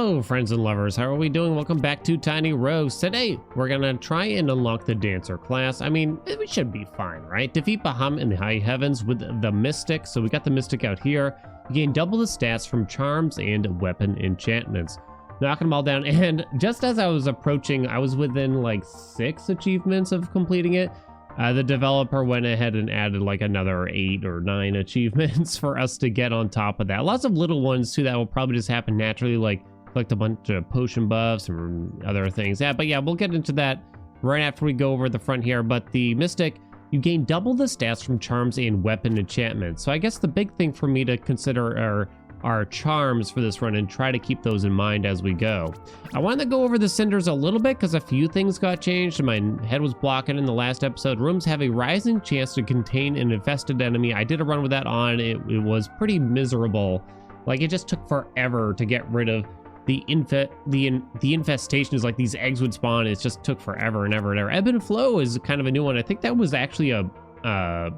Hello friends and lovers, how are we doing? Welcome back to Tiny Rogues. Today we're gonna try and unlock the Dancer class. I mean, we should be fine, right? Defeat Bahamut in the high heavens with the Mystic. So we got the Mystic out here. You gain double the stats from charms and weapon enchantments. Knocking them all down, and just as I was approaching, I was within like 6 achievements of completing it. The developer went ahead and added like another 8 or 9 achievements for us to get on top of that. Lots of little ones too that will probably just happen naturally, like collect a bunch of potion buffs and other things. Yeah, but yeah, we'll get into that right after we go over the front here. But the Mystic, you gain double the stats from charms and weapon enchantments. So I guess the big thing for me to consider are our charms for this run and try to keep those in mind as we go. I wanted to go over the cinders a little bit because a few things got changed and my head was blocking in the last episode. Rooms have a rising chance to contain an infested enemy. I did a run with that on. It was pretty miserable. Like, it just took forever to get rid of the infestation. Is like these eggs would spawn. It just took forever and ever and ever. Ebb and Flow is kind of a new one. I think that was actually a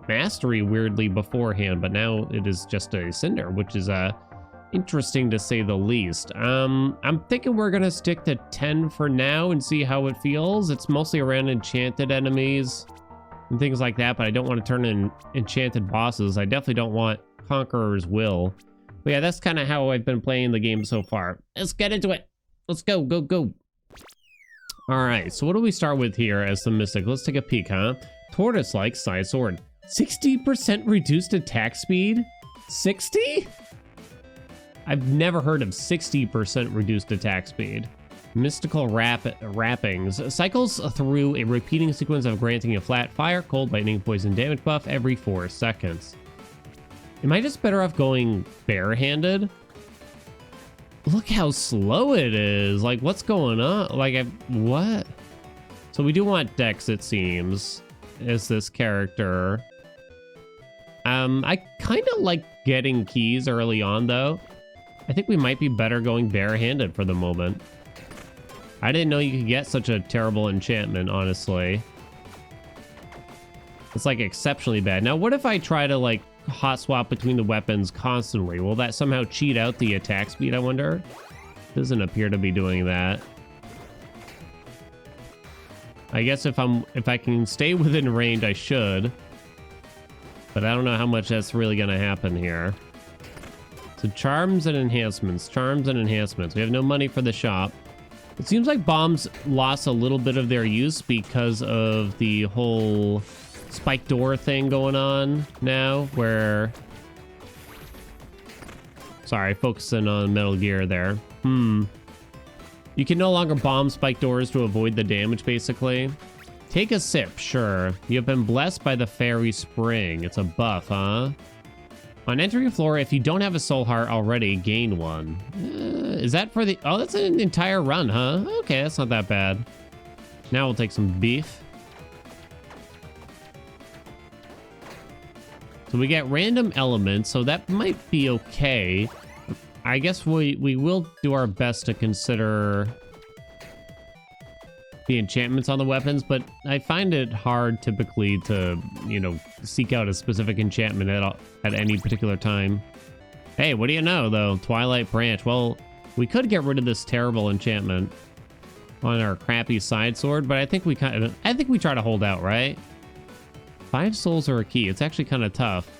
mastery weirdly beforehand, but now it is just a cinder, which is interesting to say the least. I'm thinking we're gonna stick to 10 for now and see how it feels. It's mostly around enchanted enemies and things like that, but I don't want to turn in enchanted bosses. I definitely don't want Conqueror's Will. But yeah, that's kind of how I've been playing the game so far. Let's get into it. Let's go, go, go. All right, so what do we start with here as the Mystic? Let's take a peek, huh? Tortoise-like side sword. 60% reduced attack speed? 60? I've never heard of 60% reduced attack speed. Mystical wrappings. Cycles through a repeating sequence of granting a flat fire, cold, lightning, poison damage buff every 4 seconds. Am I just better off going barehanded? Look how slow it is. Like, what's going on? Like, what? So we do want Dex, it seems, as this character. I kind of like getting keys early on, though. I think we might be better going barehanded for the moment. I didn't know you could get such a terrible enchantment, honestly. It's like exceptionally bad. Now, what if I try to like hot swap between the weapons constantly? Will that somehow cheat out the attack speed, I wonder? Doesn't appear to be doing that. I guess if I can stay within range, I should. But I don't know how much that's really gonna happen here. So charms and enhancements, charms and enhancements. We have no money for the shop. It seems like bombs lost a little bit of their use because of the whole spike door thing going on now, where... Sorry, focusing on Metal Gear there. You can no longer bomb spike doors to avoid the damage, basically. Take a sip, sure. You have been blessed by the fairy spring. It's a buff, huh? On entering a floor, if you don't have a soul heart already, gain one. Is that for the... Oh, that's an entire run, huh? Okay, that's not that bad. Now we'll take some beef. So we get random elements, so that might be okay. I guess we will do our best to consider the enchantments on the weapons, but I find it hard typically to, you know, seek out a specific enchantment at any particular time. Hey, what do you know, though? Twilight Branch. Well, we could get rid of this terrible enchantment on our crappy side sword, but I think we try to hold out, right? 5 souls are a key. It's actually kind of tough.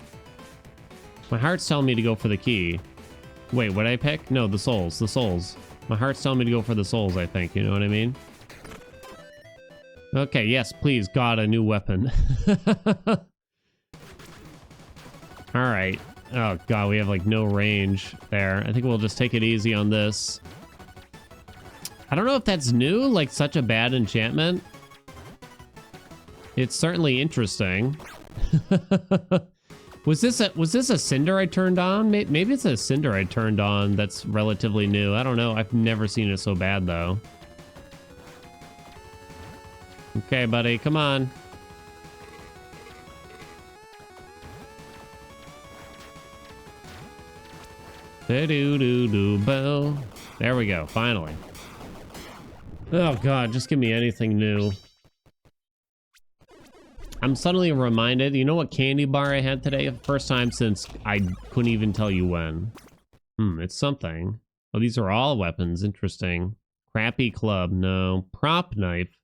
My heart's telling me to go for the key. Wait, what did I pick? No, the souls. The souls. My heart's telling me to go for the souls, I think. You know what I mean? Okay, yes, please, God, a new weapon. Alright. Oh, God, we have, like, no range there. I think we'll just take it easy on this. I don't know if that's new, like, such a bad enchantment. It's certainly interesting. Was this a cinder I turned on? Maybe it's a cinder I turned on that's relatively new. I don't know. I've never seen it so bad, though. Okay, buddy, come on. There we go, finally. Oh God, just give me anything new. I'm suddenly reminded, you know what candy bar I had today? First time since I couldn't even tell you when. It's something. Oh, these are all weapons. Interesting. Crappy club. No. Prop knife.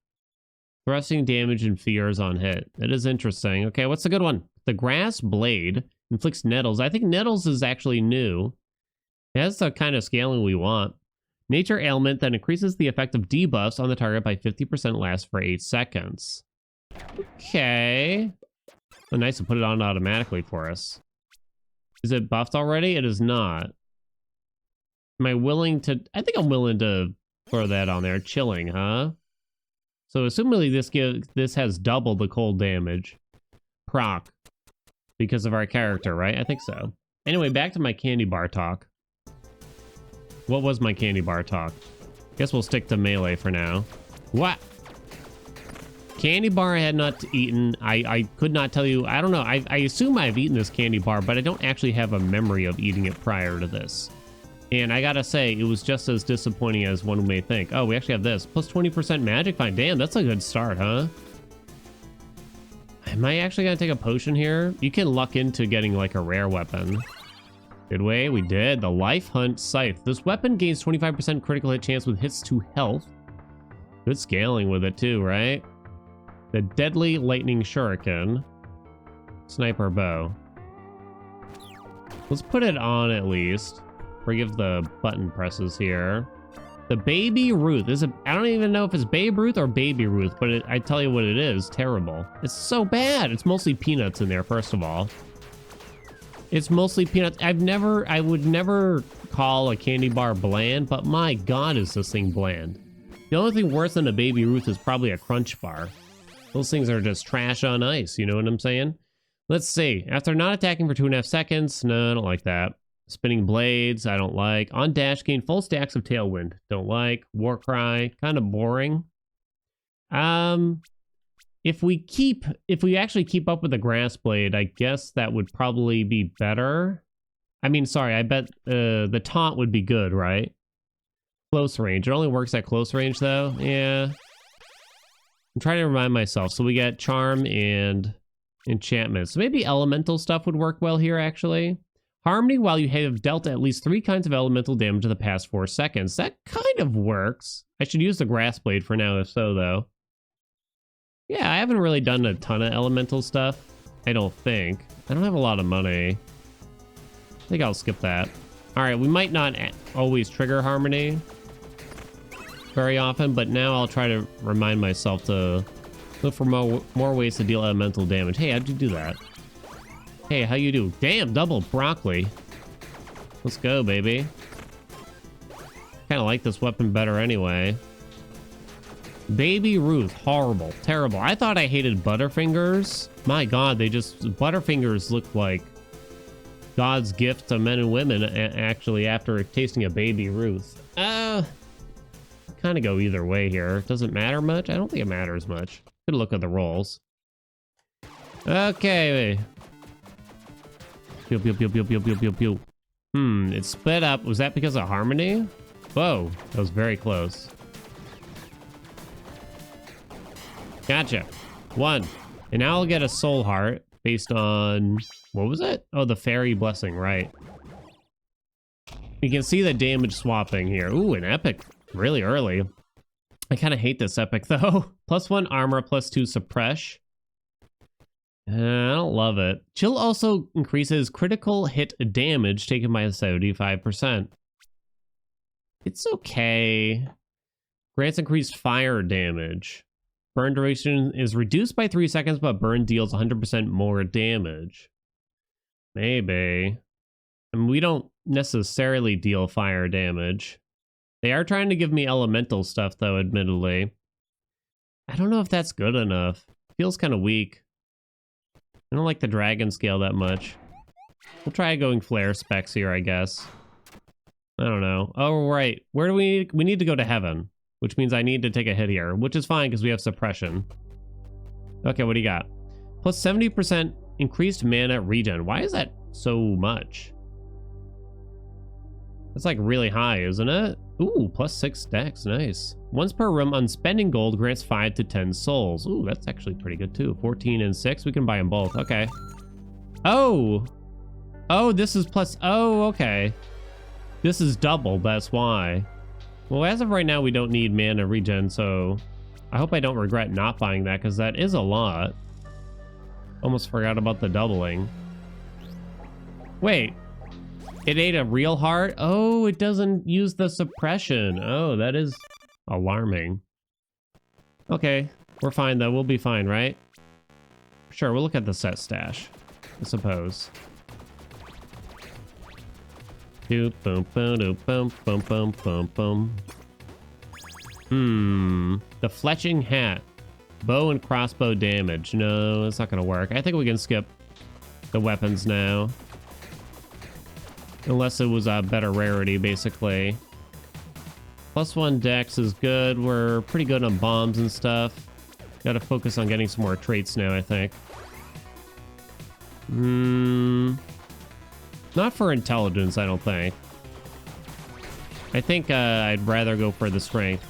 Thrusting damage and fears on hit. That is interesting. Okay, what's the good one? The grass blade inflicts nettles. I think nettles is actually new. It has the kind of scaling we want. Nature ailment that increases the effect of debuffs on the target by 50%, lasts for 8 seconds. Okay. Oh, nice to put it on automatically for us. Is it buffed already? It is not. Am I willing to... I think I'm willing to throw that on there. Chilling, huh? So assumingly this has double the cold damage. Proc. Because of our character, right? I think so. Anyway, back to my candy bar talk. What was my candy bar talk? Guess we'll stick to melee for now. What? Candy bar I had not eaten. I could not tell you. I don't know. I assume I've eaten this candy bar, but I don't actually have a memory of eating it prior to this. And I gotta say, it was just as disappointing as one may think. Oh, we actually have this. Plus 20% magic find. Damn, that's a good start, huh? Am I actually gonna take a potion here? You can luck into getting like a rare weapon. Did we? We did. The Life Hunt Scythe. This weapon gains 25% critical hit chance with hits to health. Good scaling with it too, right? The Deadly Lightning Shuriken. Sniper Bow. Let's put it on at least. Forgive the button presses here. The Baby Ruth. I don't even know if it's Babe Ruth or Baby Ruth, but I tell you what it is. Terrible. It's so bad. It's mostly peanuts in there, first of all. It's mostly peanuts. I would never call a candy bar bland, but my God, is this thing bland. The only thing worse than a Baby Ruth is probably a Crunch Bar. Those things are just trash on ice, you know what I'm saying? Let's see. After not attacking for 2.5 seconds, no, I don't like that. Spinning Blades, I don't like. On dash, gain full stacks of Tailwind. Don't like. Warcry, kind of boring. If we actually keep up with the Grass Blade, I guess that would probably be better. I mean, sorry, I bet the taunt would be good, right? Close range. It only works at close range, though. Yeah. I'm trying to remind myself. So we get Charm and Enchantment. So maybe elemental stuff would work well here, actually. Harmony, while you have dealt at least 3 kinds of elemental damage in the past 4 seconds. That kind of works. I should use the Grass Blade for now, if so, though. Yeah, I haven't really done a ton of elemental stuff. I don't think. I don't have a lot of money. I think I'll skip that. Alright, we might not always trigger Harmony very often, but now I'll try to remind myself to look for more ways to deal elemental damage. Hey, how'd you do that? Hey, how you do? Damn, double broccoli. Let's go, baby. Kind of like this weapon better anyway. Baby Ruth, horrible, terrible. I thought I hated Butterfingers. My God, Butterfingers look like God's gift to men and women, actually, after tasting a Baby Ruth. Kind of go either way here. Does it matter much? I don't think it matters much. Good look at the rolls. Okay. Pew, pew, pew, pew, pew, pew, pew, pew. It sped up. Was that because of Harmony? Whoa, that was very close. Gotcha. 1. And now I'll get a Soul Heart based on... What was it? Oh, the Fairy Blessing, right. You can see the damage swapping here. Ooh, an epic really early. I kind of hate this epic, though. +1 armor, +2 suppress. I don't love it. Chill also increases critical hit damage taken by 75%. It's okay. Grants increased fire damage. Burn duration is reduced by 3 seconds, but burn deals 100% more damage. Maybe. I mean, we don't necessarily deal fire damage. They are trying to give me elemental stuff, though, admittedly. I don't know if that's good enough. Feels kind of weak. I don't like the dragon scale that much. We'll try going flare specs here, I guess. I don't know. Oh, right. Where do we need to go to heaven, which means I need to take a hit here, which is fine because we have suppression. Okay, what do you got? Plus 70% increased mana regen. Why is that so much? That's like really high, isn't it? Ooh, +6 stacks. Nice. Once per room, unspending gold grants 5 to 10 souls. Ooh, that's actually pretty good too. 14 and 6. We can buy them both. Okay. Oh, this is plus. Oh, okay. This is double, that's why. Well, as of right now, we don't need mana regen, so I hope I don't regret not buying that, because that is a lot. Almost forgot about the doubling. Wait, it ate a real heart? Oh, it doesn't use the suppression. Oh, that is alarming. Okay, we're fine though. We'll be fine, right? Sure, we'll look at the set stash, I suppose. Boom, boom, boom, boom, boom, boom, boom, boom. The fletching hat. Bow and crossbow damage. No, it's not gonna work. I think we can skip the weapons now. Unless it was a better rarity, basically. +1 dex is good. We're pretty good on bombs and stuff. Gotta focus on getting some more traits now, I think. Not for intelligence, I don't think. I think I'd rather go for the strength.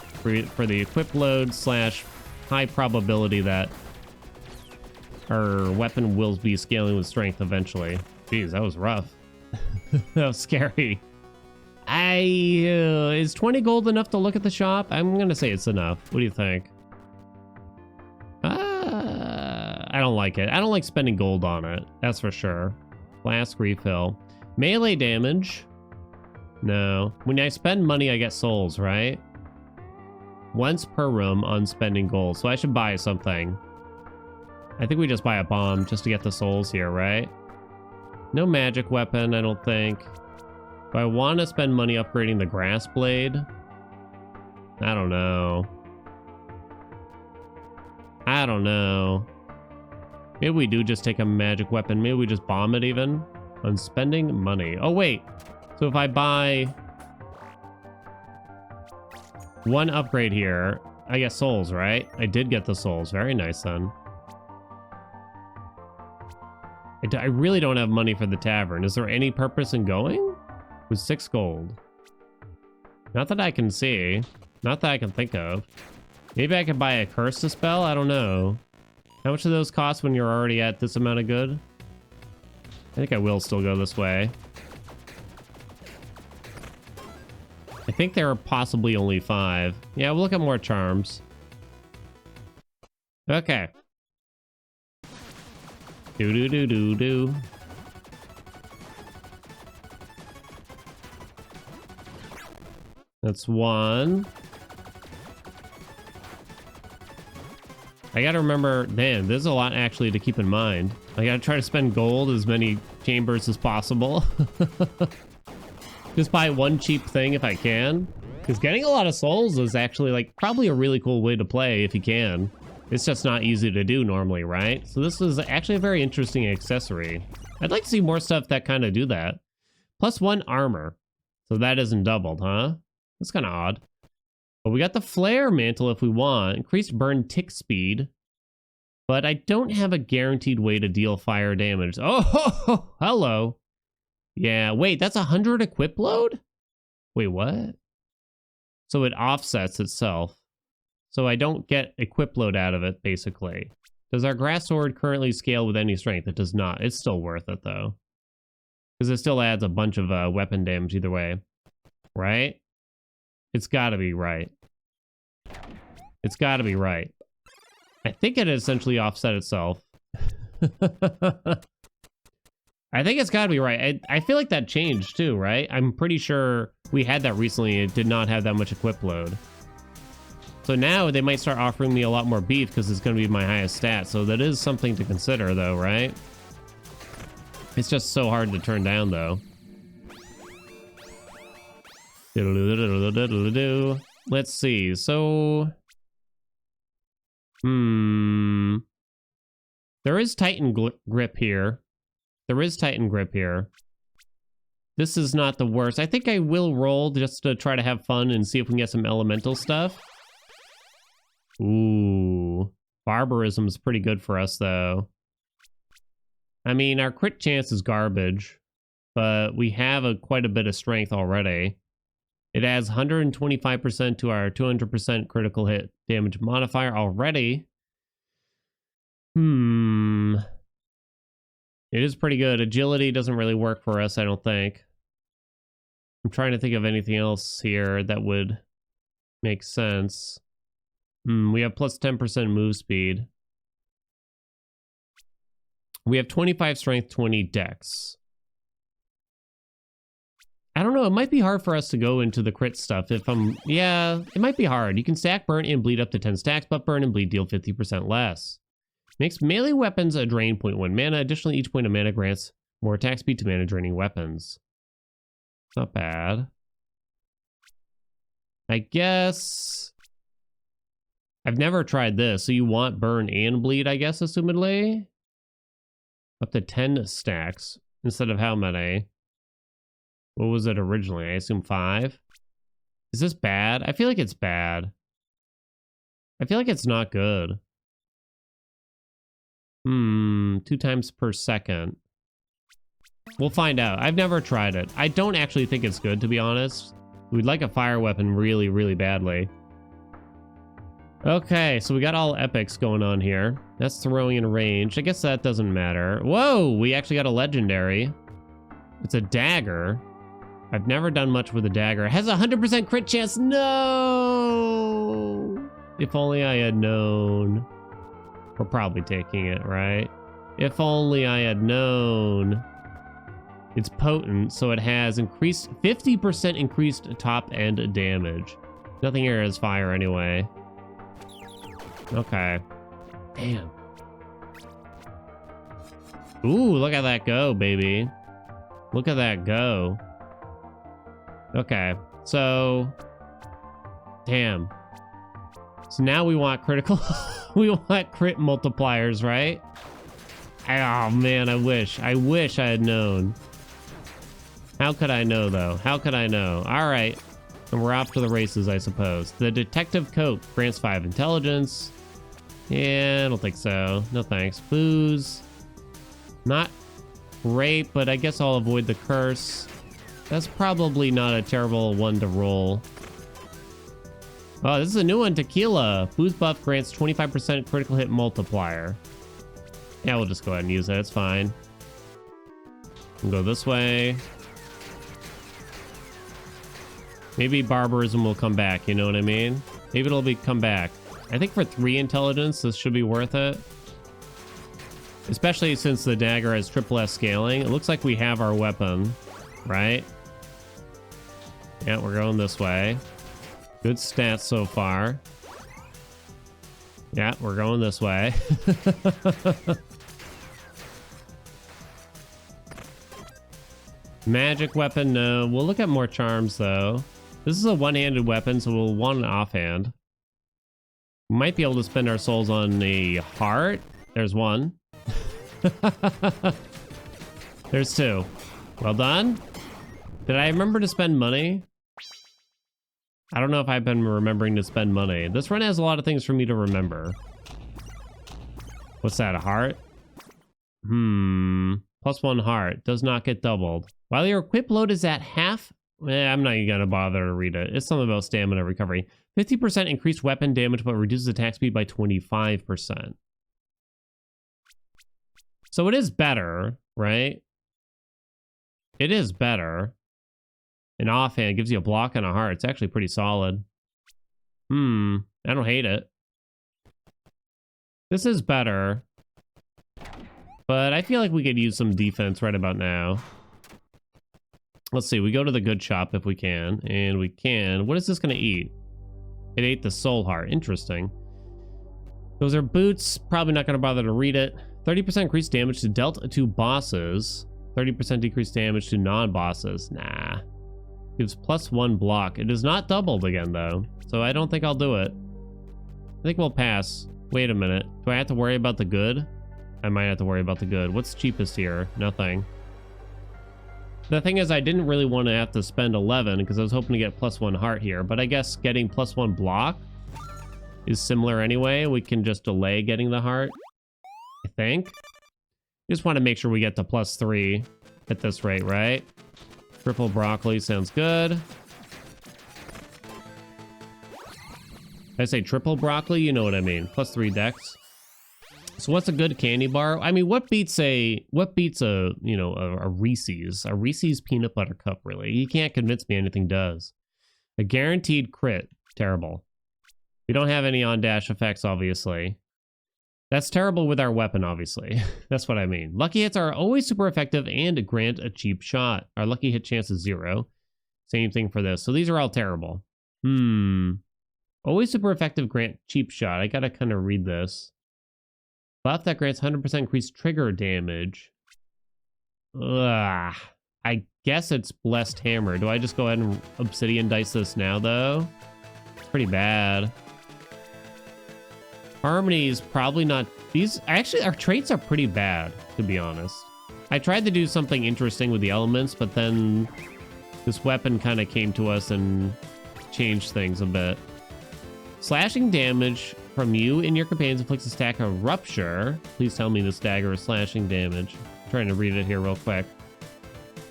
For the equip load slash high probability that our weapon will be scaling with strength eventually. Jeez, that was rough. That was scary. Is 20 gold enough to look at the shop? I'm gonna say it's enough. What do you think? I don't like it. I don't like spending gold on it. That's for sure. Flask refill. Melee damage. No. When I spend money, I get souls, right? Once per room on spending gold. So I should buy something. I think we just buy a bomb just to get the souls here, right? No magic weapon, I don't think. Do I want to spend money upgrading the grass blade? I don't know. I don't know. Maybe we do just take a magic weapon. Maybe we just bomb it even. On spending money. Oh, wait. So if I buy one upgrade here, I get souls, right? I did get the souls. Very nice, then. I really don't have money for the tavern. Is there any purpose in going? With 6 gold. Not that I can see. Not that I can think of. Maybe I could buy a curse to spell? I don't know. How much do those cost when you're already at this amount of good? I think I will still go this way. I think there are possibly only 5. Yeah, we'll look at more charms. Okay. Do. That's 1. I gotta remember, man, there's a lot actually to keep in mind. I gotta try to spend gold as many chambers as possible. Just buy one cheap thing if I can. Because getting a lot of souls is actually like probably a really cool way to play if you can. It's just not easy to do normally, right? So this is actually a very interesting accessory. I'd like to see more stuff that kind of do that. +1 armor. So that isn't doubled, huh? That's kind of odd. But we got the flare mantle if we want. Increased burn tick speed. But I don't have a guaranteed way to deal fire damage. Oh, hello. Yeah, wait, that's 100 equip load? Wait, what? So it offsets itself. So I don't get equip load out of it, basically. Does our grass sword currently scale with any strength? It does not. It's still worth it, though. Because it still adds a bunch of weapon damage either way. Right? It's gotta be right. It's gotta be right. I think it essentially offset itself. I think it's gotta be right. I feel like that changed too, right? I'm pretty sure we had that recently. It did not have that much equip load. So now they might start offering me a lot more beef because it's gonna be my highest stat. So that is something to consider though, right? It's just so hard to turn down though. Let's see. So, there is Titan grip here. There is Titan grip here. This is not the worst. I think I will roll just to try to have fun and see if we can get some elemental stuff. Ooh, barbarism is pretty good for us though. I mean, our crit chance is garbage, but we have quite a bit of strength already. It adds 125% to our 200% critical hit damage modifier already. It is pretty good. Agility doesn't really work for us, I don't think. I'm trying to think of anything else here that would make sense. We have plus 10% move speed. We have 25 strength, 20 dex. I don't know. It might be hard for us to go into the crit stuff if I'm... Yeah, it might be hard. You can stack burn and bleed up to 10 stacks, but burn and bleed deal 50% less. Makes melee weapons a drain 0.1 mana. Additionally, each point of mana grants more attack speed to mana draining weapons. It's not bad. I guess... I've never tried this. So you want burn and bleed, I guess, assumedly? Up to 10 stacks instead of how many? What was it originally? I assume 5. Is this bad? I feel like it's bad. I feel like it's not good. 2 times per second. We'll find out. I've never tried it. I don't actually think it's good, to be honest. We'd like a fire weapon really, really badly. Okay, so we got all epics going on here. That's throwing in range. I guess that doesn't matter. Whoa, we actually got a legendary. It's a dagger. I've never done much with a dagger. It has a 100% crit chance. No! If only I had known. We're probably taking it, right? If only I had known. It's potent, so it has increased 50% increased top end damage. Nothing here has fire anyway. Okay. Damn. Ooh, look at that go, baby. Look at that go. Okay, so... Damn. So now we want critical... we want crit multipliers, right? Oh, man, I wish I had known. How could I know, though? How could I know? All right. And we're off to the races, I suppose. The detective coat grants 5 intelligence. Yeah, I don't think so. No thanks. Booze. Not great, but I guess I'll avoid the curse. That's probably not a terrible one to roll. Oh, this is a new one. Tequila. Booze buff grants 25% critical hit multiplier. Yeah, we'll just go ahead and use that. It's fine. We'll go this way. Maybe barbarism will come back, you know what I mean? Maybe it'll come back. I think for 3 intelligence, this should be worth it. Especially since the dagger has triple S scaling. It looks like we have our weapon, right? Yeah, we're going this way. Good stats so far. Yeah, we're going this way. Magic weapon, no. We'll look at more charms, though. This is a one-handed weapon, so we'll want an offhand. We might be able to spend our souls on the heart. There's one. There's 2. Well done. Did I remember to spend money? I don't know if I've been remembering to spend money. This run has a lot of things for me to remember. What's that, a heart? Plus 1 heart. Does not get doubled. While your equip load is at half... I'm not even gonna bother to read it. It's something about stamina recovery. 50% increased weapon damage, but reduces attack speed by 25%. So it is better, right? It is better. An offhand gives you a block and a heart. It's actually pretty solid. I don't hate it. This is better. But I feel like we could use some defense right about now. Let's see. We go to the good shop if we can. And we can. What is this going to eat? It ate the soul heart. Interesting. Those are boots. Probably not going to bother to read it. 30% increased damage to dealt to bosses. 30% decreased damage to non-bosses. Nah. Gives plus 1 block. It is not doubled again, though. So I don't think I'll do it. I think we'll pass. Wait a minute. Do I have to worry about the good? I might have to worry about the good. What's cheapest here? Nothing. The thing is, I didn't really want to have to spend 11 because I was hoping to get plus 1 heart here. But I guess getting plus 1 block is similar anyway. We can just delay getting the heart, I think. Just want to make sure we get to plus 3 at this rate, right? Triple broccoli sounds good. Did I say triple broccoli? You know what I mean. Plus 3 dex. So what's a good candy bar? I mean, what beats a you know, a Reese's peanut butter cup, really? You can't convince me anything does. A guaranteed crit. Terrible. We don't have any on dash effects, obviously. That's terrible with our weapon, obviously. That's what I mean. Lucky hits are always super effective and grant a cheap shot. Our lucky hit chance is 0. Same thing for this. So these are all terrible. Always super effective, grant cheap shot. I gotta kind of read this. Buff that grants 100% increased trigger damage. Ugh. I guess it's Blessed Hammer. Do I just go ahead and Obsidian Dice this now, though? It's pretty bad. Harmony is probably not... These... Actually, our traits are pretty bad, to be honest. I tried to do something interesting with the elements, but then this weapon kind of came to us and changed things a bit. Slashing damage from you and your companions inflicts a stack of rupture. Please tell me this dagger is slashing damage. I'm trying to read it here real quick.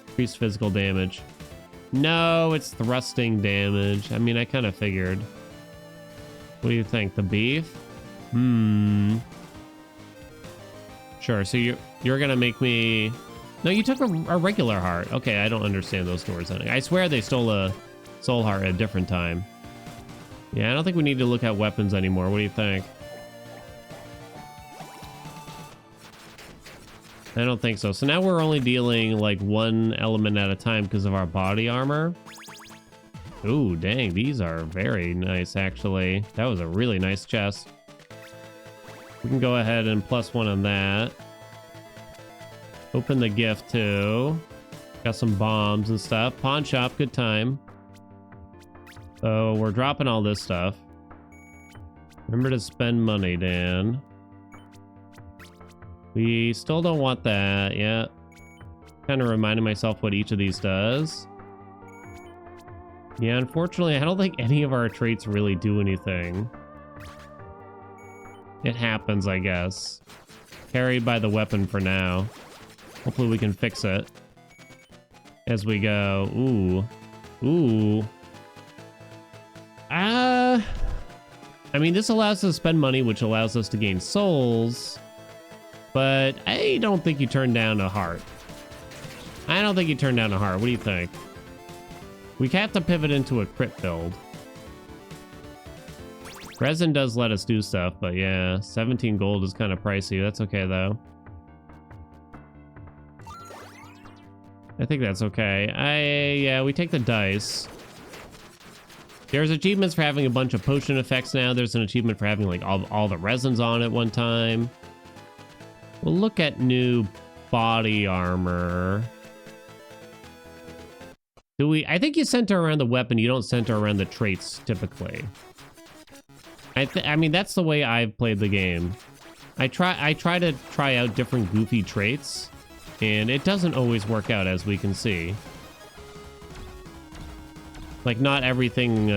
Increased physical damage. No, it's thrusting damage. I mean, I kind of figured. What do you think? The beef? Sure, so you're gonna make me... No, you took a regular heart. Okay, I don't understand those doors. I swear they stole a soul heart at a different time. Yeah, I don't think we need to look at weapons anymore. What do you think? I don't think so. So now we're only dealing like one element at a time because of our body armor. Ooh, dang, these are very nice, actually. That was a really nice chest. We can go ahead and +1 on that. Open the gift, too. Got some bombs and stuff. Pawn shop, good time. So we're dropping all this stuff. Remember to spend money, Dan. We still don't want that yet. Kind of reminding myself what each of these does. Yeah, unfortunately, I don't think any of our traits really do anything. It happens, I guess. Carried by the weapon for now. Hopefully we can fix it as we go. Ooh. Ooh. I mean, this allows us to spend money, which allows us to gain souls. But I don't think you turn down a heart. I don't think you turn down a heart. What do you think? We have to pivot into a crit build. Resin does let us do stuff, but yeah, 17 gold is kind of pricey. That's okay, though. I think that's okay. Yeah, we take the dice. There's achievements for having a bunch of potion effects now. There's an achievement for having like all the resins on at one time. We'll look at new body armor. Do we? I think you center around the weapon. You don't center around the traits typically. I mean, that's the way I've played the game. I try to try out different goofy traits, and it doesn't always work out, as we can see. Like, not everything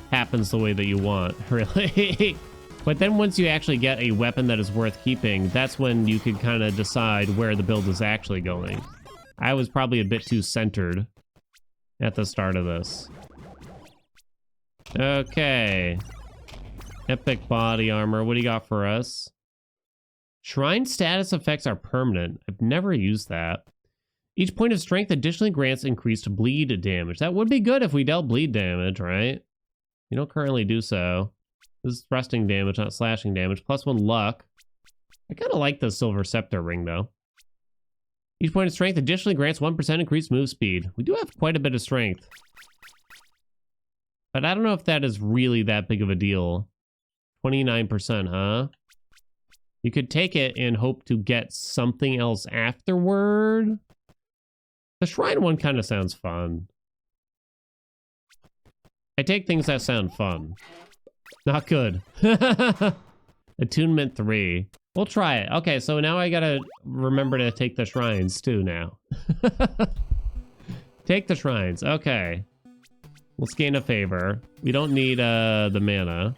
happens the way that you want, really. But then once you actually get a weapon that is worth keeping, that's when you can kind of decide where the build is actually going. I was probably a bit too centered at the start of this. Okay. Epic body armor. What do you got for us? Shrine status effects are permanent. I've never used that. Each point of strength additionally grants increased bleed damage. That would be good if we dealt bleed damage, right? We don't currently do so. This is thrusting damage, not slashing damage. +1 luck. I kind of like the Silver Scepter ring, though. Each point of strength additionally grants 1% increased move speed. We do have quite a bit of strength. But I don't know if that is really that big of a deal. 29%, huh? You could take it and hope to get something else afterward. The shrine one kind of sounds fun. I take things that sound fun. Not good. Attunement 3. We'll try it. Okay, so now I gotta remember to take the shrines too now. Take the shrines. Okay. Let's gain a favor. We don't need the mana.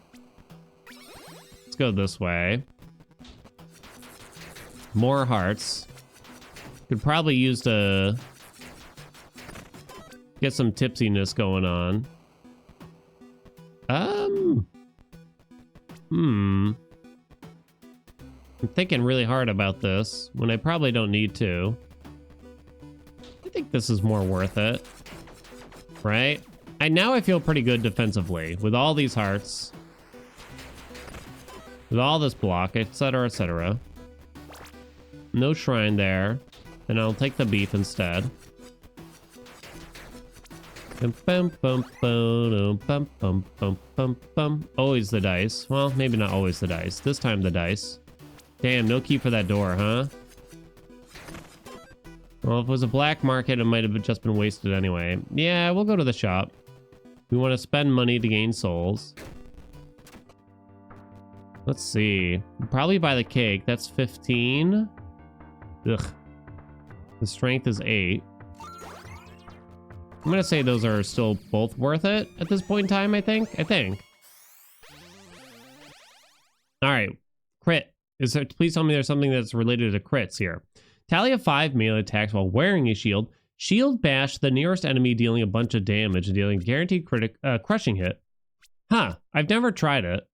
Let's go this way. More hearts. Could probably use to get some tipsiness going on. I'm thinking really hard about this when I probably don't need to. I think this is more worth it. Right? Now I feel pretty good defensively with all these hearts. With all this block, etc., etc. No shrine there. Then I'll take the beef instead. Always the dice. Well, maybe not always the dice. This time the dice. Damn, no key for that door, huh? Well, if it was a black market, it might have just been wasted anyway. Yeah, we'll go to the shop. We want to spend money to gain souls. Let's see. Probably buy the cake. That's 15. Ugh. The strength is 8. I'm going to say those are still both worth it at this point in time, I think. All right. Crit. Please tell me there's something that's related to crits here. Tally of 5 melee attacks while wearing a shield. Shield bash the nearest enemy, dealing a bunch of damage and dealing guaranteed crushing hit. Huh. I've never tried it.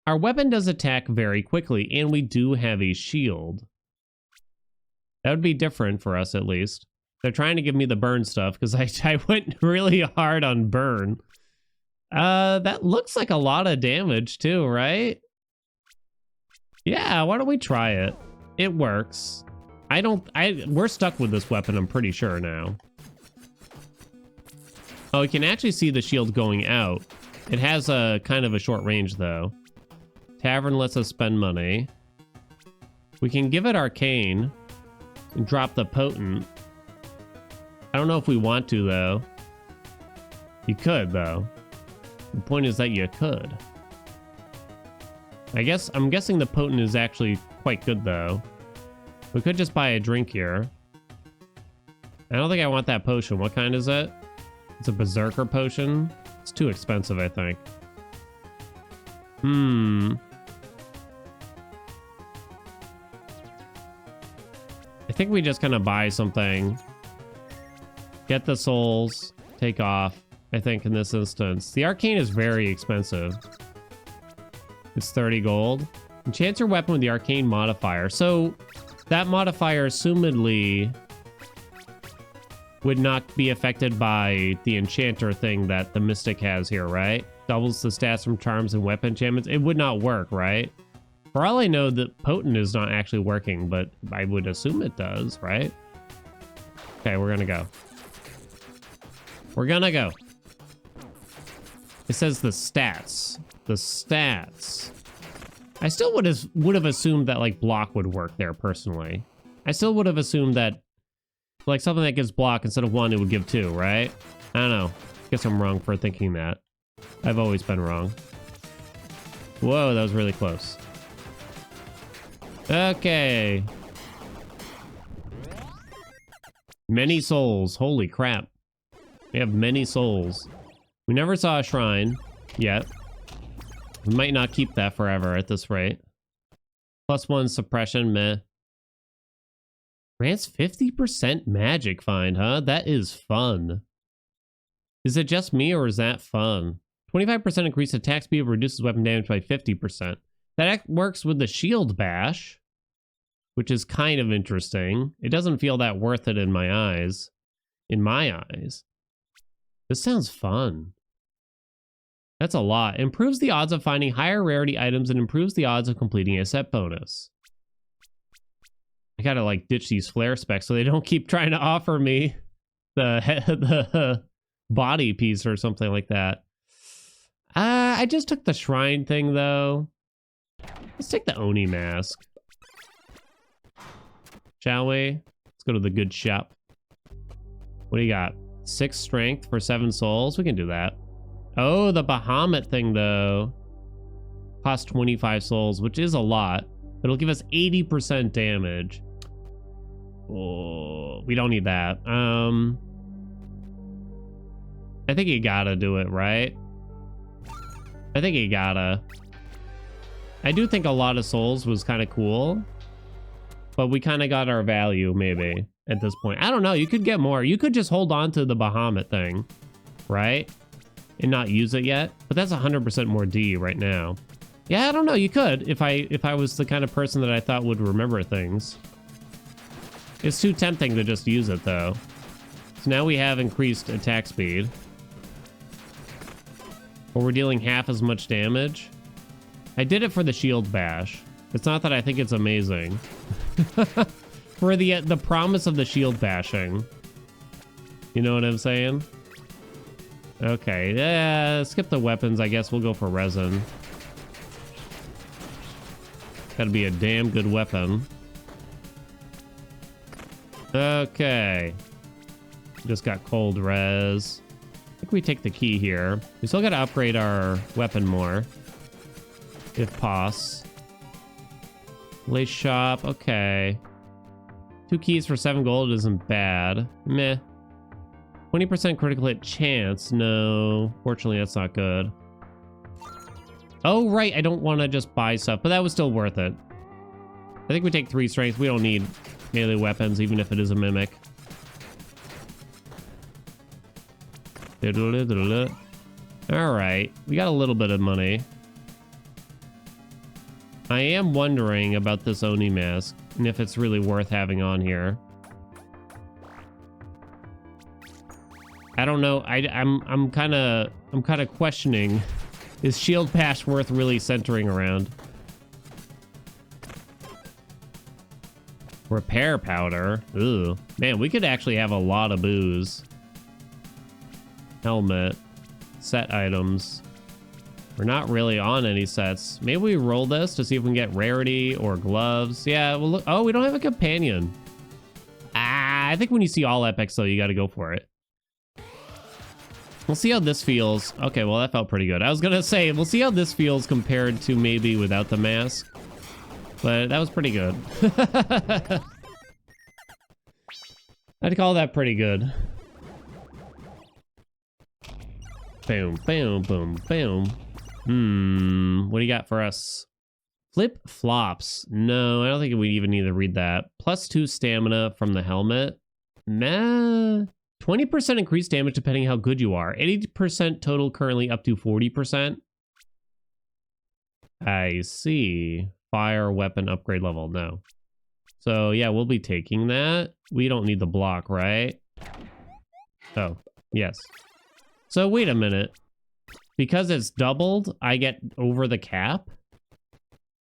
Our weapon does attack very quickly, and we do have a shield. That would be different for us, at least. They're trying to give me the burn stuff, because I went really hard on burn. That looks like a lot of damage, too, right? Yeah, why don't we try it? It works. We're stuck with this weapon, I'm pretty sure now. Oh, you can actually see the shield going out. It has a kind of a short range, though. Tavern lets us spend money. We can give it arcane and drop the potent. I don't know if we want to, though. You could, though. The point is that you could. I'm guessing the potent is actually quite good, though. We could just buy a drink here. I don't think I want that potion. What kind is it? It's a berserker potion. It's too expensive, I think. I think we just kind of buy something. Get the souls. Take off, I think, in this instance. The arcane is very expensive. It's 30 gold. Enchant your weapon with the arcane modifier. So that modifier assumedly would not be affected by the enchanter thing that the mystic has here, right? Doubles the stats from charms and weapon enchantments. It would not work, right? For all I know, the potent is not actually working, but I would assume it does, right? Okay, we're gonna go. We're gonna go. It says the stats. The stats. I still would have assumed that like block would work there personally. I still would have assumed that like something that gives block instead of 1, it would give 2, right? I don't know. Guess I'm wrong for thinking that. I've always been wrong. Whoa, that was really close. Okay. Many souls. Holy crap. We have many souls. We never saw a shrine yet. We might not keep that forever at this rate. +1 suppression, meh. Grants 50% magic find, huh? That is fun. Is it just me or is that fun? 25% increased attack speed reduces weapon damage by 50%. That works with the shield bash, which is kind of interesting. It doesn't feel that worth it in my eyes. In my eyes. This sounds fun. That's a lot. Improves the odds of finding higher rarity items and improves the odds of completing a set bonus. I gotta like ditch these flare specs so they don't keep trying to offer me the body piece or something like that. I just took the shrine thing though. Let's take the Oni mask. Shall we? Let's go to the good shop. What do you got? 6 strength for 7 souls. We can do that. Oh, the Bahamut thing though. Costs 25 souls, which is a lot. It'll give us 80% damage. Oh, we don't need that. I think you gotta do it, right? I think you gotta. I do think a lot of souls was kind of cool. But we kind of got our value, maybe, at this point. I don't know. You could get more. You could just hold on to the Bahamut thing, right? And not use it yet. But that's 100% more D right now. Yeah, I don't know. You could if I was the kind of person that I thought would remember things. It's too tempting to just use it though. So now we have increased attack speed. But we're dealing half as much damage. I did it for the shield bash. It's not that I think it's amazing. For the promise of the shield bashing. You know what I'm saying? Okay, yeah, skip the weapons. I guess we'll go for resin. Gotta be a damn good weapon. Okay. Just got cold res. I think we take the key here. We still gotta upgrade our weapon more. If pos. Lace shop, okay. 2 keys for 7 gold isn't bad. Meh. 20% critical hit chance. No, fortunately that's not good. Oh, right, I don't want to just buy stuff, but that was still worth it. I think we take 3 strength. We don't need melee weapons, even if it is a mimic. All right, we got a little bit of money. I am wondering about this Oni mask and if it's really worth having on here. I don't know. I'm kind of questioning. Is shield bash worth really centering around? Repair powder. Ooh, man, we could actually have a lot of booze. Helmet, set items. We're not really on any sets. Maybe we roll this to see if we can get rarity or gloves. Yeah, well, look. Oh, we don't have a companion. I think when you see all epics, though, you got to go for it. We'll see how this feels. Okay, well, that felt pretty good. I was going to say, we'll see how this feels compared to maybe without the mask. But that was pretty good. I'd call that pretty good. Boom, boom, boom, boom. What do you got for us? Flip flops. No, I don't think we even need to read that. +2 stamina from the helmet. Nah. 20% increased damage depending how good you are. 80% total, currently up to 40%. I see. Fire weapon upgrade level, no. So yeah, we'll be taking that. We don't need the block, right? Oh, yes. So wait a minute. Because it's doubled, I get over the cap?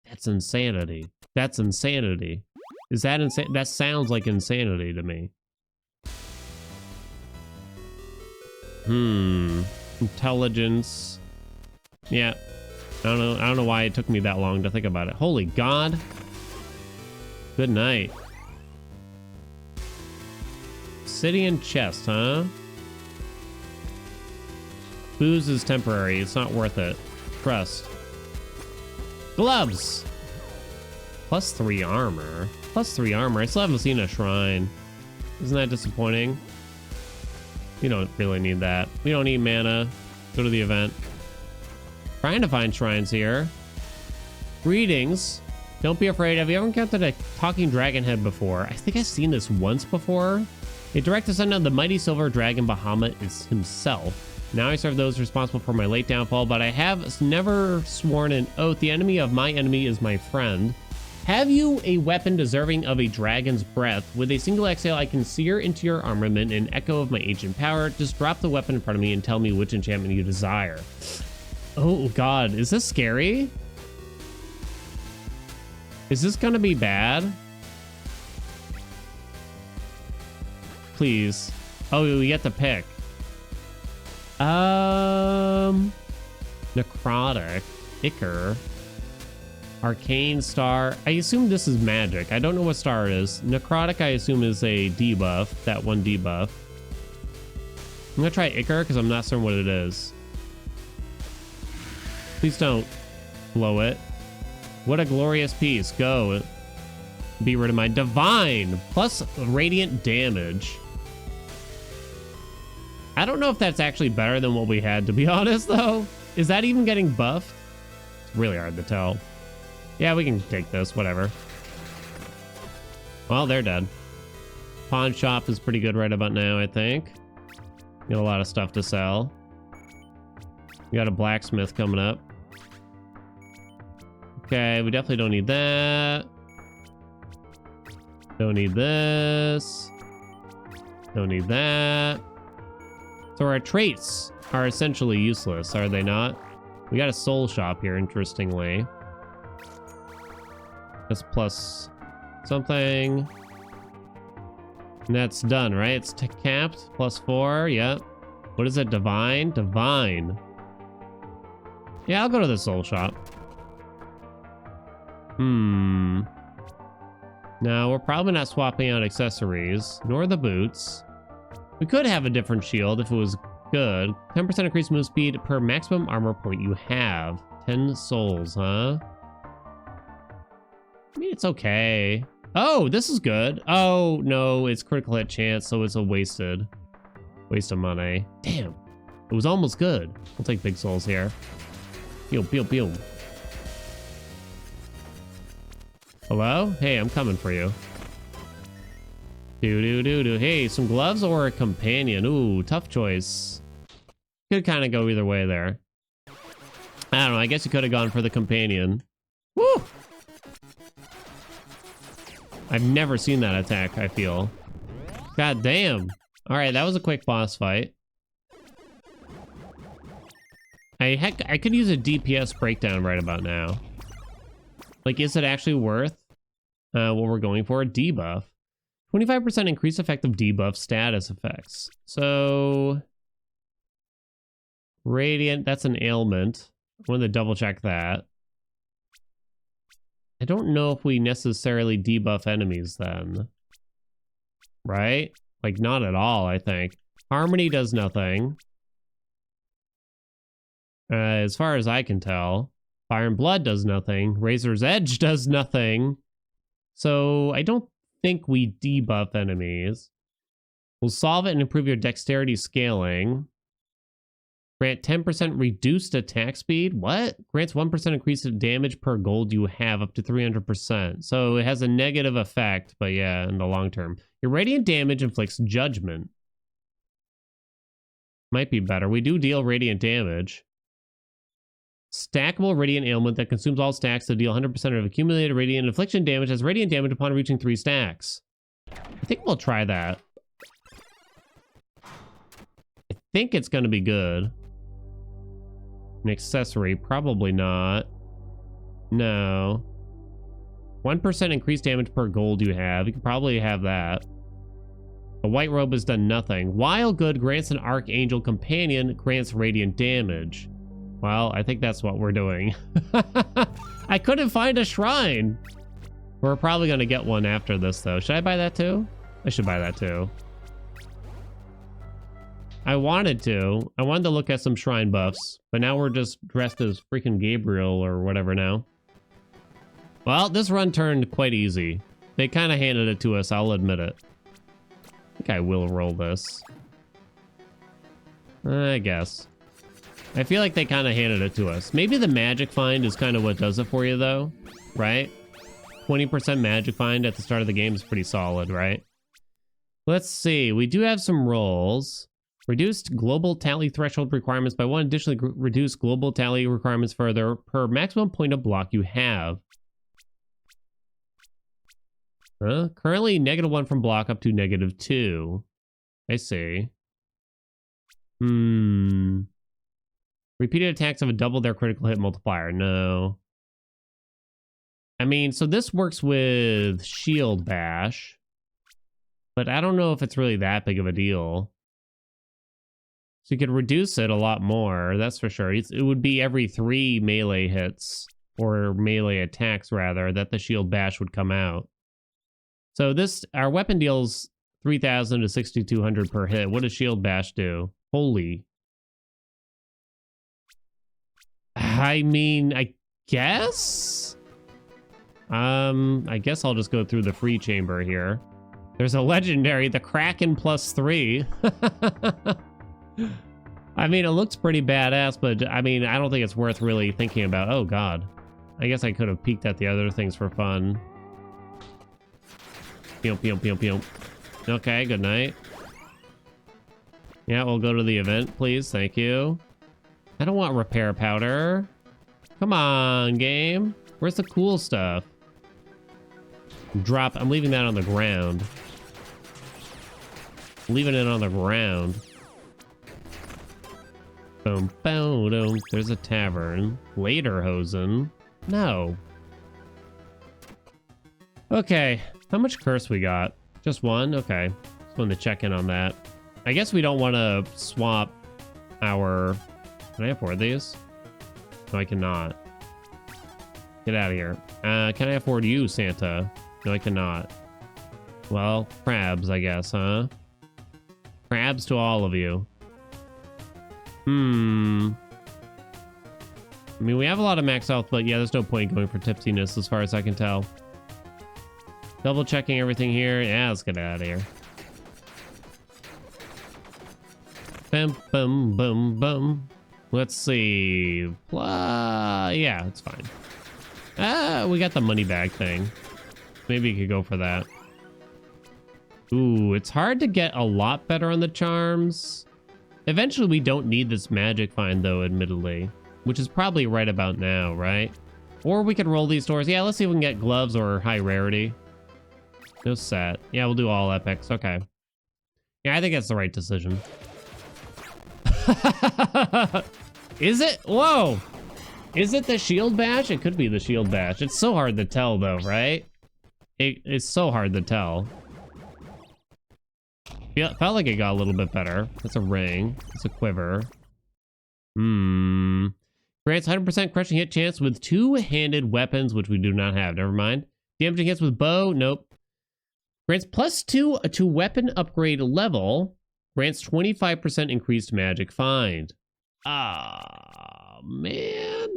That's insanity. That's insanity. Is that insane? That sounds like insanity to me. Intelligence. Yeah. I don't know why it took me that long to think about it. Holy God. Good night. Obsidian chest, huh? Booze is temporary. It's not worth it. Trust. Gloves. +3 armor. +3 armor. I still haven't seen a shrine. Isn't that disappointing? We don't really need that. We don't need mana. Go to the event. Trying to find shrines here. Greetings. Don't be afraid. Have you ever encountered a talking dragon head before? I think I've seen this once before. A direct descendant of the mighty silver dragon Bahamut is himself. Now I serve those responsible for my late downfall, but I have never sworn an oath. The enemy of my enemy is my friend. Have you a weapon deserving of a dragon's breath? With a single exhale, I can sear into your armament an echo of my ancient power. Just drop the weapon in front of me and tell me which enchantment you desire. Oh God, is this scary? Is this gonna be bad? Please. Oh, we get to pick. Necrotic, Ichor, Arcane Star. I assume this is magic. I don't know what star it is. Necrotic, I assume, is a debuff. That one debuff. I'm gonna try Ichor because I'm not certain what it is. Please don't blow it. What a glorious piece. Go. Be rid of my divine plus radiant damage. I don't know if that's actually better than what we had, to be honest, though. Is that even getting buffed? It's really hard to tell. Yeah, we can take this, whatever. Well, they're dead. Pawn shop is pretty good right about now, I think. Got a lot of stuff to sell. We got a blacksmith coming up. Okay, we definitely don't need that. Don't need this. Don't need that. So our traits are essentially useless, are they not? We got a soul shop here, interestingly. That's plus something. And that's done, right? It's capped. +4, yep. What is it? Divine? Divine. Yeah, I'll go to the soul shop. No, we're probably not swapping out accessories, nor the boots. We could have a different shield if it was good. 10% increased move speed per maximum armor point you have. 10 souls, huh? I mean, it's okay. Oh, this is good. Oh, no, it's critical hit chance, so it's a waste of money. Damn, it was almost good. We'll take big souls here. Pew, pew, pew. Hello? Hey, I'm coming for you. Do. Hey, some gloves or a companion? Ooh, tough choice. Could kind of go either way there. I don't know. I guess you could have gone for the companion. Woo! I've never seen that attack, I feel. God damn. All right, that was a quick boss fight. I could use a DPS breakdown right about now. Like, is it actually worth what we're going for? Debuff. 25% increased effective debuff status effects. So, Radiant, that's an ailment. I wanted to double check that. I don't know if we necessarily debuff enemies then. Right? Like, not at all, I think. Harmony does nothing. As far as I can tell. Fire and Blood does nothing. Razor's Edge does nothing. So, I don't think we debuff enemies. We'll solve it and improve your dexterity scaling. Grant 10% reduced attack speed. What? Grants 1% increased damage per gold you have up to 300%. So it has a negative effect, but yeah, in the long term. Your radiant damage inflicts judgment. Might be better. We do deal radiant damage. Stackable radiant ailment that consumes all stacks to deal 100% of accumulated radiant infliction damage has radiant damage upon reaching 3 stacks. I think we'll try that. I think it's going to be good. An accessory, probably not. No. 1% increased damage per gold you have. You can probably have that. A white robe has done nothing. While good grants an archangel companion, grants radiant damage. Well, I think that's what we're doing. I couldn't find a shrine. We're probably going to get one after this, though. Should I buy that too? I should buy that too. I wanted to look at some shrine buffs, but now we're just dressed as freaking Gabriel or whatever now. Well, this run turned quite easy. They kind of handed it to us, I'll admit it. I think I will roll this. I guess. I feel like they kind of handed it to us. Maybe the magic find is kind of what does it for you, though, right? 20% magic find at the start of the game is pretty solid, right? Let's see. We do have some rolls. Reduced global tally threshold requirements by 1. Additionally, reduce global tally requirements further per maximum point of block you have. Currently, -1 from block up to -2. I see. Repeated attacks have doubled their critical hit multiplier. No. I mean, so this works with Shield Bash. But I don't know if it's really that big of a deal. So you could reduce it a lot more, that's for sure. It would be every 3 melee hits, or melee attacks rather, that the Shield Bash would come out. So our weapon deals 3,000 to 6,200 per hit. What does Shield Bash do? Holy. I mean, I guess? I guess I'll just go through the free chamber here. There's a legendary, the Kraken +3. I mean, it looks pretty badass, but I mean, I don't think it's worth really thinking about. Oh, God. I guess I could have peeked at the other things for fun. Pew, pew, pew, pew. Okay, good night. Yeah, we'll go to the event, please. Thank you. I don't want repair powder. Come on, game. Where's the cool stuff? Drop. I'm leaving that on the ground. Leaving it on the ground. Boom, boom, boom. There's a tavern. Lederhosen. No. Okay. How much curse we got? Just one? Okay. Just wanted to check in on that. I guess we don't want to swap our... Can I afford these? No, I cannot. Get out of here. Can I afford you, Santa? No, I cannot. Well, crabs, I guess, huh? Crabs to all of you. I mean, we have a lot of max health, but yeah, there's no point going for tipsiness as far as I can tell. Double checking everything here. Yeah, let's get out of here. Bum, bum, bum, bum. Let's see. Yeah, it's fine. We got the money bag thing. Maybe you could go for that. Ooh, it's hard to get a lot better on the charms. Eventually, we don't need this magic find, though, admittedly. Which is probably right about now, right? Or we could roll these doors. Yeah, let's see if we can get gloves or high rarity. No set. Yeah, we'll do all epics. Okay. Yeah, I think that's the right decision. Is it? Whoa! Is it the shield bash? It could be the shield bash. It's so hard to tell, though, right? It's so hard to tell. Yeah, felt like it got a little bit better. That's a ring. It's a quiver. Grants 100% crushing hit chance with two-handed weapons, which we do not have. Never mind. Damaging hits with bow. Nope. Grants +2 to weapon upgrade level. Grants 25% increased magic find. Ah, man.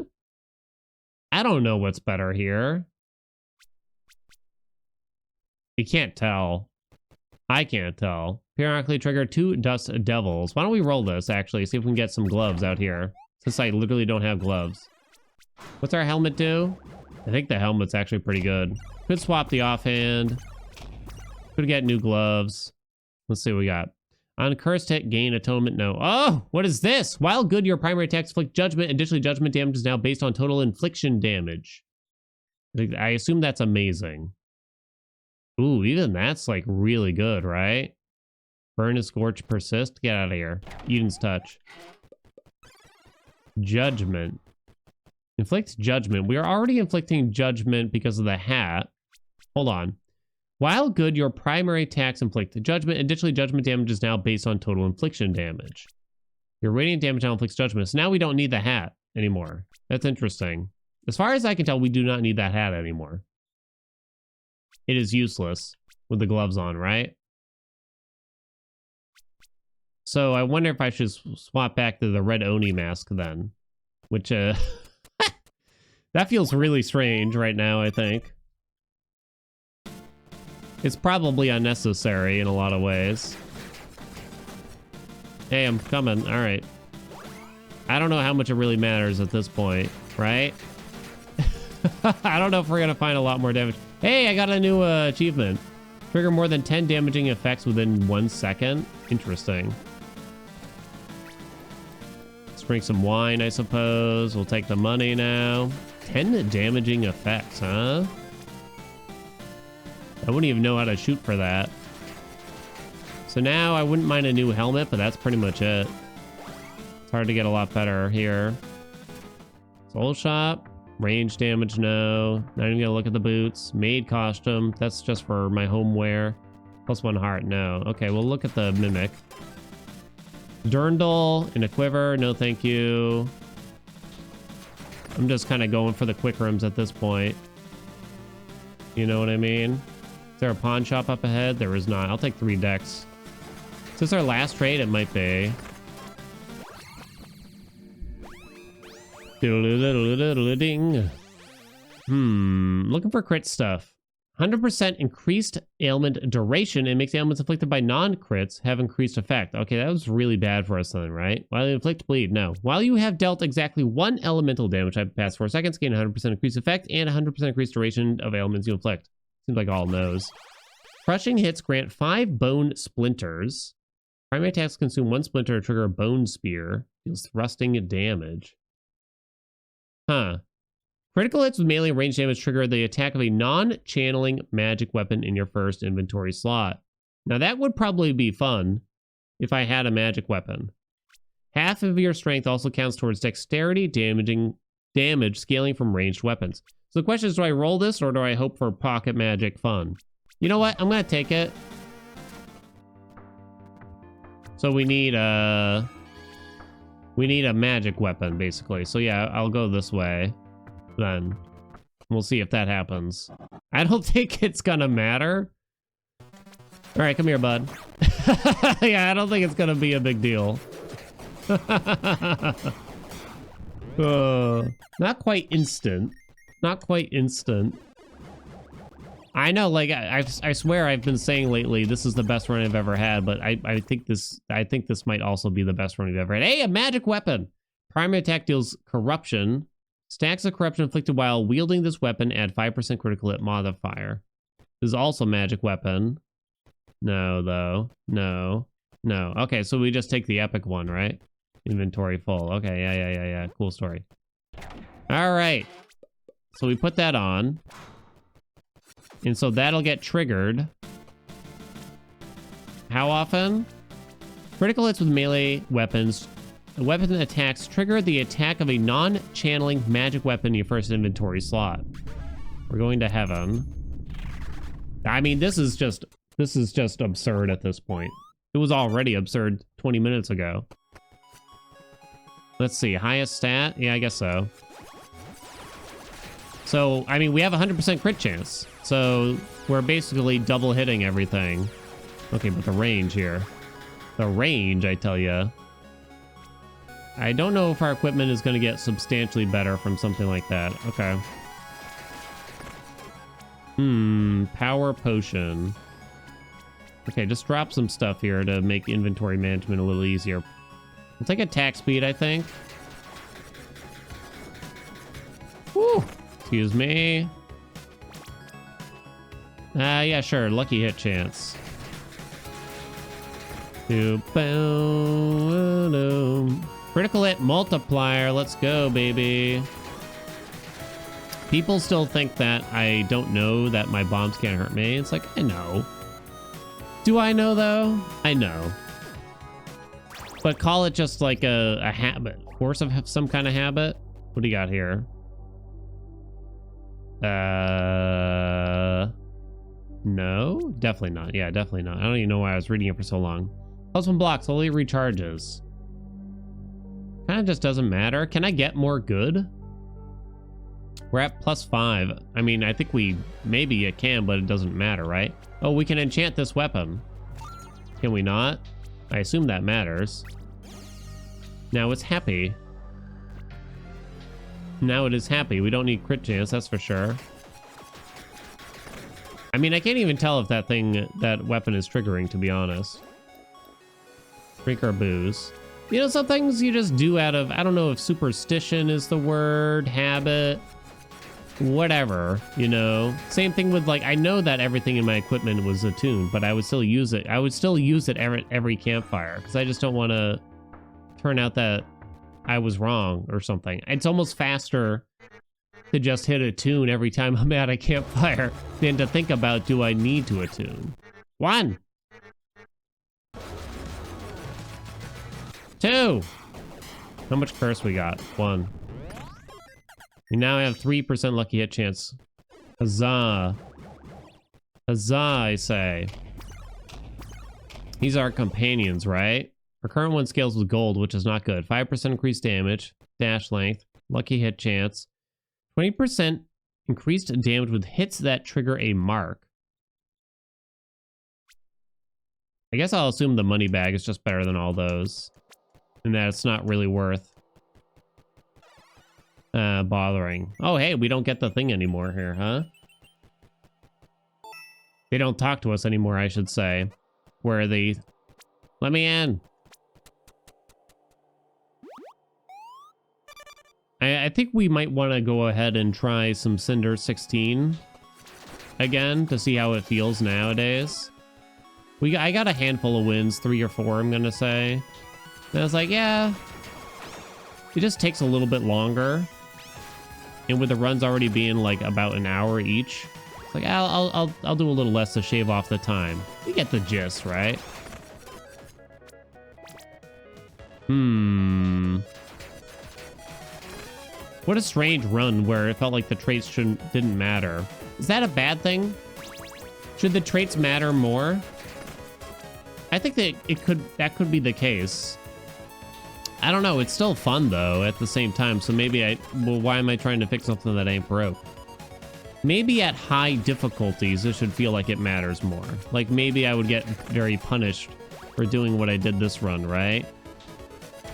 I don't know what's better here. You can't tell. I can't tell. Periodically trigger 2 dust devils. Why don't we roll this, actually? See if we can get some gloves out here. Since I literally don't have gloves. What's our helmet do? I think the helmet's actually pretty good. Could swap the offhand. Could get new gloves. Let's see what we got. On cursed hit, gain atonement. No. Oh, what is this? While good, your primary attacks inflict judgment. Additionally, judgment damage is now based on total infliction damage. I assume that's amazing. Ooh, even that's like really good, right? Burn and scorch persist. Get out of here. Eden's touch. Judgment. Inflicts judgment. We are already inflicting judgment because of the hat. Hold on. While good, your primary attacks inflict judgment. Additionally, judgment damage is now based on total infliction damage. Your radiant damage now inflicts judgment. So now we don't need the hat anymore. That's interesting. As far as I can tell, we do not need that hat anymore. It is useless with the gloves on, right? So I wonder if I should swap back to the red Oni mask then. Which, that feels really strange right now, I think. It's probably unnecessary in a lot of ways. Hey, I'm coming. All right. I don't know how much it really matters at this point, right? I don't know if we're going to find a lot more damage. Hey, I got a new achievement. Trigger more than 10 damaging effects within 1 second. Interesting. Let's drink some wine, I suppose. We'll take the money now. 10 damaging effects, huh? I wouldn't even know how to shoot for that. So now I wouldn't mind a new helmet, but that's pretty much it. It's hard to get a lot better here. Soul shop. Range damage, no. Not even gonna look at the boots. Maid costume. That's just for my home wear. +1 heart, no. Okay, we'll look at the mimic. Durndal in a quiver. No, thank you. I'm just kind of going for the quick rooms at this point. You know what I mean? Is there a pawn shop up ahead? There is not. I'll take 3 decks. Is this our last trade? It might be. Ding. Looking for crit stuff. 100% increased ailment duration. It makes ailments inflicted by non-crits have increased effect. Okay, that was really bad for us then, right? While you inflict bleed, no. While you have dealt exactly 1 elemental damage type past 4 seconds, gain 100% increased effect and 100% increased duration of ailments you inflict. Seems like all knows. Crushing hits grant 5 bone splinters. Primary attacks consume 1 splinter to trigger a bone spear. Deals thrusting damage. Huh. Critical hits with melee range damage trigger the attack of a non-channeling magic weapon in your first inventory slot. Now that would probably be fun if I had a magic weapon. Half of your strength also counts towards dexterity damage scaling from ranged weapons. So the question is, do I roll this or do I hope for pocket magic fun? You know what? I'm going to take it. So we need a magic weapon, basically. So yeah, I'll go this way. Then we'll see if that happens. I don't think it's gonna matter. All right, come here, bud. Yeah, I don't think it's gonna be a big deal. Not quite instant. Not quite instant. I know, like I swear I've been saying lately this is the best run I've ever had, but I think this might also be the best run I've ever had. Hey, a magic weapon. Primary attack deals corruption. Stacks of corruption inflicted while wielding this weapon add 5% critical hit modifier. This is also a magic weapon. No, though. No. No. Okay, so we just take the epic one, right? Inventory full. Okay, yeah. Cool story. All right. So we put that on. And so that'll get triggered. How often? Critical hits with melee weapons. The weapon attacks trigger the attack of a non-channeling magic weapon in your first inventory slot. We're going to heaven. I mean, this is just absurd at this point. It was already absurd 20 minutes ago. Let's see, highest stat? Yeah, I guess so. So, I mean, we have 100% crit chance. So, we're basically double hitting everything. Okay, but the range here. The range, I tell you. I don't know if our equipment is going to get substantially better from something like that. Okay. Power potion. Okay, just drop some stuff here to make inventory management a little easier. We'll take attack speed, I think. Woo! Excuse me. Yeah, sure. Lucky hit chance. Critical hit multiplier. Let's go, baby. People still think that I don't know that my bombs can't hurt me. It's like, I know. Do I know, though? I know. But call it just like a habit. Force of some kind of habit. What do you got here? No? Definitely not. Yeah, definitely not. I don't even know why I was reading it for so long. +1 block slowly recharges. Kind of just doesn't matter. Can I get more good? We're at +5. I mean, I think maybe it can, but it doesn't matter, right? Oh, we can enchant this weapon. Can we not? I assume that matters. Now it's happy. Now it is happy. We don't need crit chance, that's for sure. I mean, I can't even tell if that weapon is triggering, to be honest. Drink our booze. You know, some things you just do out of, I don't know if superstition is the word, habit, whatever, you know. Same thing with, like, I know that everything in my equipment was attuned, but I would still use it. I would still use it every campfire, because I just don't want to turn out that I was wrong or something. It's almost faster to just hit a tune every time I'm at a campfire than to think about, do I need to attune? 1. 2. How much curse we got? 1. We now have 3% lucky hit chance. Huzzah. Huzzah, I say. These are our companions, right? Our current one scales with gold, which is not good. 5% increased damage, dash length, lucky hit chance. 20% increased damage with hits that trigger a mark. I guess I'll assume the money bag is just better than all those. And that it's not really worth bothering. Oh, hey, we don't get the thing anymore here, huh? They don't talk to us anymore, I should say. Where are they? Let me in. I think we might want to go ahead and try some Cinder 16 again to see how it feels nowadays. I got a handful of wins, 3 or 4, I'm gonna say. And I was like, yeah, it just takes a little bit longer. And with the runs already being like about an hour each, it's like I'll do a little less to shave off the time. You get the gist, right? What a strange run where it felt like the traits didn't matter. Is that a bad thing? Should the traits matter more? I think that that could be the case. I don't know. It's still fun though at the same time. So maybe well, why am I trying to fix something that ain't broke? Maybe at high difficulties, it should feel like it matters more. Like maybe I would get very punished for doing what I did this run, right?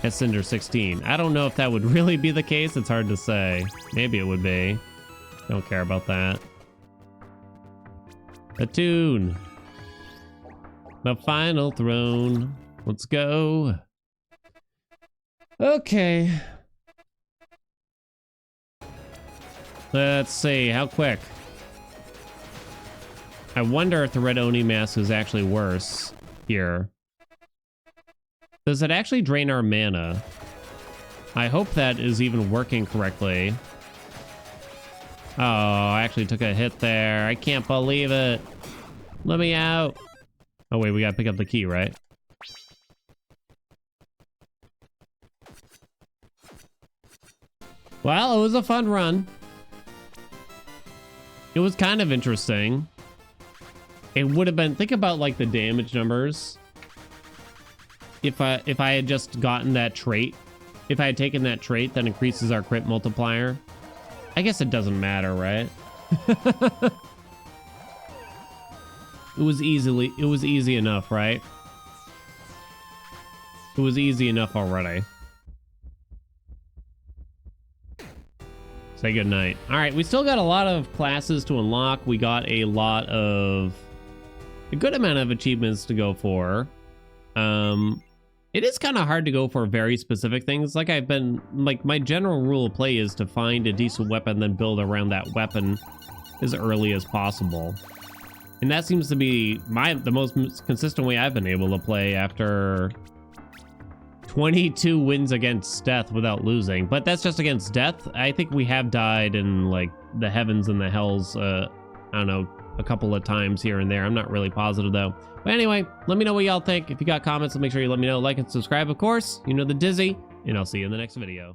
At Cinder 16. I don't know if that would really be the case. It's hard to say. Maybe it would be. Don't care about that. The tune. The final throne. Let's go. Okay. Let's see. How quick? I wonder if the red Oni mask is actually worse here. Does it actually drain our mana? I hope that is even working correctly. Oh, I actually took a hit there. I can't believe it. Let me out. Oh, wait, we gotta pick up the key, right? Well, it was a fun run. It was kind of interesting. It would have been, think about like the damage numbers. If I had just gotten that trait, if I had taken that trait that increases our crit multiplier, I guess it doesn't matter, right? It was easy enough, right? It was easy enough already. Say goodnight. All right, we still got a lot of classes to unlock. We got a good amount of achievements to go for. It is kind of hard to go for very specific things. Like my general rule of play is to find a decent weapon, then build around that weapon as early as possible. And that seems to be the most consistent way I've been able to play after 22 wins against death without losing. But that's just against death. I think we have died in like the heavens and the hells, I don't know, a couple of times here and there. I'm not really positive though. But anyway, let me know what y'all think. If you got comments, make sure you let me know. Like and subscribe, of course. You know the dizzy, and I'll see you in the next video.